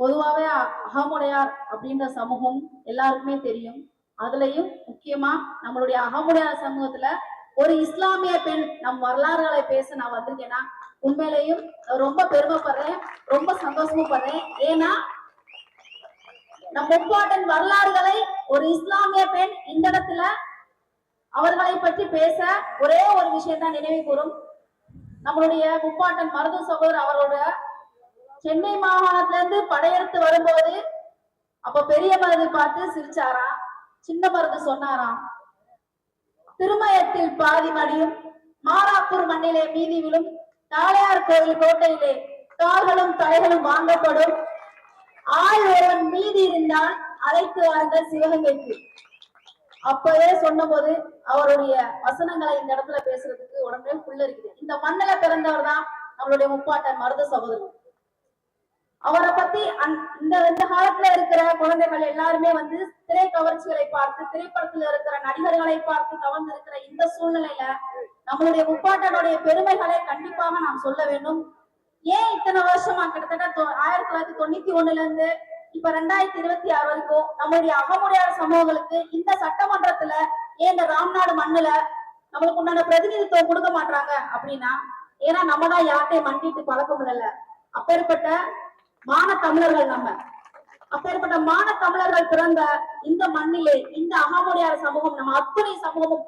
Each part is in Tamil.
பொதுவாகவே அகமுடையார் அப்படின்ற சமூகம் எல்லாருக்குமே தெரியும். அதுலயும் முக்கியமா நம்மளுடைய அகமுடையார் சமூகத்துல ஒரு இஸ்லாமிய பெண் நம் வரலாறுகளை பேச நான் வந்திருக்கேன்னா உண்மையிலையும் ரொம்ப பெருமைப்படுறேன், ரொம்ப சந்தோஷமும் படுறேன். ஏன்னா நம் முப்பாட்டன் வரலாறுகளை ஒரு இஸ்லாமிய பெண் இந்த இடத்துல அவர்களை பற்றி பேச ஒரே ஒரு விஷயம் தான் நினைவு கூறும். நம்மளுடைய முப்பாட்டன் மருது சகோதரர் அவரோட சென்னை மாகாணத்திலிருந்து படையெடுத்து வரும்போது அப்ப பெரிய மருது பார்த்து சிரிச்சாராம், சின்ன மருது சொன்னாராம், திருமயத்தில் பாதி மடியும் மாராப்பூர் மண்ணிலே மீதி விழும் தாளையார் கோயில் கோட்டையிலே கால்களும் தலைகளும் வாங்கப்படும் ஆள் ஒருவன் மீதி இருந்தால் அழைத்து வாருங்கள் சிவகங்கைக்கு. அப்பவே சொன்ன போது அவருடைய வசனங்களை இந்த இடத்துல பேசுறதுக்கு உடனே புள்ள இருக்குது. இந்த மண்ணில பிறந்தவர் தான் நம்மளுடைய முப்பாட்டன் மருது சகோதரர். அவரை பத்தி இந்த காலத்துல இருக்கிற குழந்தைகள் எல்லாருமே திரை கவர்ச்சிகளை பார்த்து திரைப்படத்துல இருக்கிற நடிகர்களை பார்த்து கவர்ந்து இருக்கிற இந்த சூழ்நிலையில நம்மளுடைய முப்பாட்டனுடைய பெருமைகளை கண்டிப்பாக நாம் சொல்ல வேண்டும். ஏன் இத்தனை வருஷமா கிட்டத்தட்ட 1991 இருந்து இப்ப 2026 வரைக்கும் நம்மளுடைய அகமுடையார் சமூகங்களுக்கு இந்த சட்டமன்றத்துல ஏன் இந்த ராம்நாடு மண்ணுல நம்மளுக்கு உண்டான பிரதிநிதித்துவம் கொடுக்க மாட்டாங்க அப்படின்னா, ஏன்னா நம்ம தான் யார்ட்டையும் மண்டிட்டு பழக்கம் இல்ல. அப்பேற்பட்ட மான தமிழர்கள் அப்பேற்பட்ட மான தமிழர்கள் பிறந்த இந்த மண்ணிலே இந்த அகமுடையார் சமூகம் நம்ம அத்துணை சமூகமும்,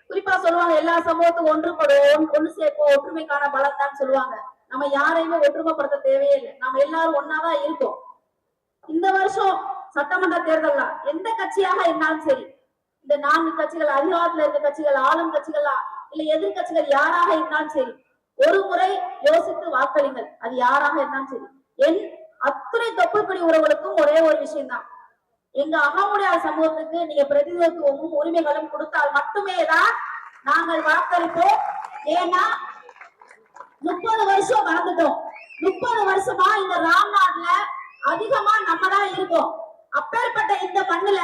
குறிப்பா சொல்லுவாங்க எல்லா சமூகத்துக்கும் ஒன்று சேர்ப்போம் ஒற்றுமைக்கான பலம் தான் சொல்லுவாங்க. நம்ம யாரையுமே ஒற்றுமைப்படுத்த தேவையே இல்லை, நம்ம எல்லாரும் ஒன்னாதான் இருக்கோம். இந்த வருஷம் சட்டமன்ற தேர்தல் எந்த கட்சியாக இருந்தாலும் சரி, இந்த 4 கட்சிகள் அதிகாரத்துல இருக்க கட்சிகள், ஆளும் கட்சிகளா இல்ல எதிர்கட்சிகள் யாராக இருந்தாலும் சரி, ஒரு முறை யோசித்து வாக்களிங்கள். அது யாராக இருந்தாலும் சரி. என் அத்துணை தொப்புள்கொடி உறவுகளுக்கும் ஒரே ஒரு விஷயம் தான், எங்க அகமுடையார் சமூகத்துக்கு நீங்க பிரதிநிதித்துவமும் உரிமைகளும் கொடுத்தால் மட்டுமே தான் நாங்கள் வாக்களிப்போம். ஏன்னா 30 வருஷம் நடந்துட்டோம். 30 வருஷமா இந்த ராம்நாட்ல அதிகமா நம்ம தான் இருக்கோம். அப்பேற்பட்ட இந்த மண்ணுல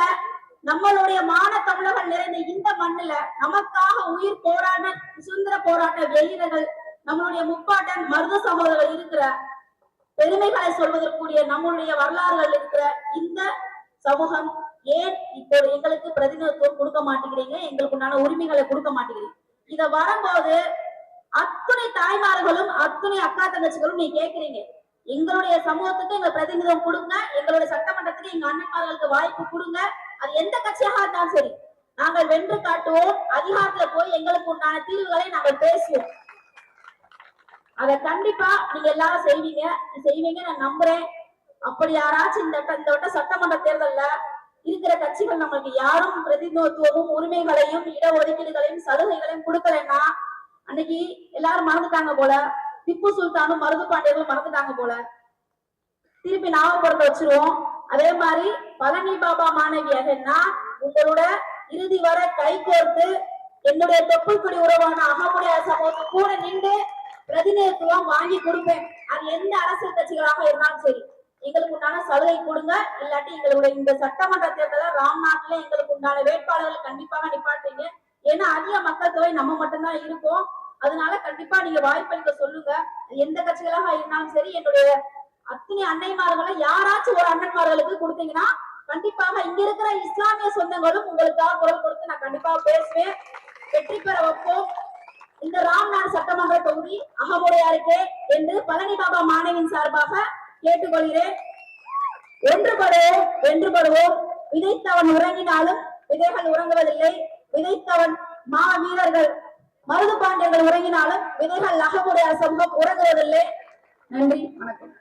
நம்மளுடைய மான தமிழர்கள் நிறைந்த இந்த மண்ணுல நமக்காக உயிர் போராட்ட சுதந்திர போராட்ட வீரர்கள் நம்மளுடைய முப்பாட்டன் மருது சகோதரர்கள் இருக்கிற பெருமைகளை சொல்வதற்குரிய நம்மளுடைய வரலாறுகள் இருக்கிற இந்த சமூகம் ஏன் இப்போ எங்களுக்கு பிரதிநிதித்துவம் கொடுக்க மாட்டேங்கிறீங்க, எங்களுக்கு உண்டான உரிமைகளை கொடுக்க மாட்டேங்கிறீங்க? இத வரும்போது அத்துணை தாய்மார்களும் அத்துணை அக்கா தங்கச்சிகளும் நீ கேட்கிறீங்க, எங்களுடைய சமூகத்துக்கு எங்க பிரதிநிதித்துவம் கொடுங்க, எங்களுடைய சட்டமன்றத்துக்கு எங்க அண்ணன்மார்களுக்கு வாய்ப்பு கொடுங்க. அது எந்த கட்சியாக இருந்தாலும் சரி, நாங்கள் வென்று காட்டுவோம். அதிகாரத்துல போய் எங்களுக்கு உண்டான தீர்வுகளை நாங்கள் பேசுவோம். அதை கண்டிப்பா நீங்க எல்லாரும் செய்வீங்க நான் நம்புறேன். அப்படி யாராச்சும் இந்த வட்ட சட்டமன்ற தேர்தல்ல இருக்கிற கட்சிகள் நம்மளுக்கு யாரும் பிரதிநிதித்துவமும் உரிமைகளையும் இடஒதுக்கீடுகளையும் சலுகைகளையும் கொடுக்கலன்னா அன்னைக்கு எல்லாரும் மறந்துட்டாங்க போல, திப்பு சுல்தானும் மருது பாண்டியர்களும் மறந்துட்டாங்க போல, திருப்பி ஞாபகப்படுத்த வச்சிருவோம். அதே மாதிரி பழனி பாபா மாணவியாக நான் உங்களோட இறுதி வர கை கோர்த்து என்னுடைய தொப்புள்குடி உறவான அகமுடையார் சமூகத்தை கூட நின்று பிரதிநிதித்துவம் வாங்கி கொடுப்பேன். அது எந்த அரசியல் கட்சிகளாக இருந்தாலும் சரி, எங்களுக்கு உண்டான சலுகை கொடுங்க. இல்லாட்டி எங்களுடைய இந்த சட்டமன்ற தேர்தல ராம்நாட்ல எங்களுக்கு உண்டான வேட்பாளர்கள் கண்டிப்பாக நிப்பாட்டுங்க. ஏன்னா அதிக மக்கள் தொகை நம்ம மட்டும்தான் இருக்கோம். அதனால கண்டிப்பா நீங்க வாய்ப்பளிக்க சொல்லுங்க. எந்த கட்சிகளாக இருந்தாலும் சரி, என்னுடைய அத்தனை அன்னைமார்களை யாராச்சும் ஒரு அண்ணன்மார்களுக்கு கொடுத்தீங்கன்னா கண்டிப்பாக இங்க இருக்கிற இஸ்லாமிய சொந்தங்களும் உங்களுக்காக குரல் கொடுத்து நான் கண்டிப்பாக பேசுவேன். வெற்றி பெற வைப்போம். இந்த ராம்நாடு சட்டமன்ற தொகுதி அகமுடையாருக்கு என்று பழனி பாபா மாணவியின் சார்பாக கேட்டுக்கொள்கிறேன். ஒன்றுபடுவோம், வென்றுபடுவோம். விதைத்தவன் உறங்கினாலும் விதைகள் உறங்குவதில்லை. விதைத்தவன் மா வீரர்கள் மருது பாண்டியர்கள் உறங்கினாலும் விதைகள் அகமுடையார் சமூகம் உறங்குவதில்லை. நன்றி, வணக்கம்.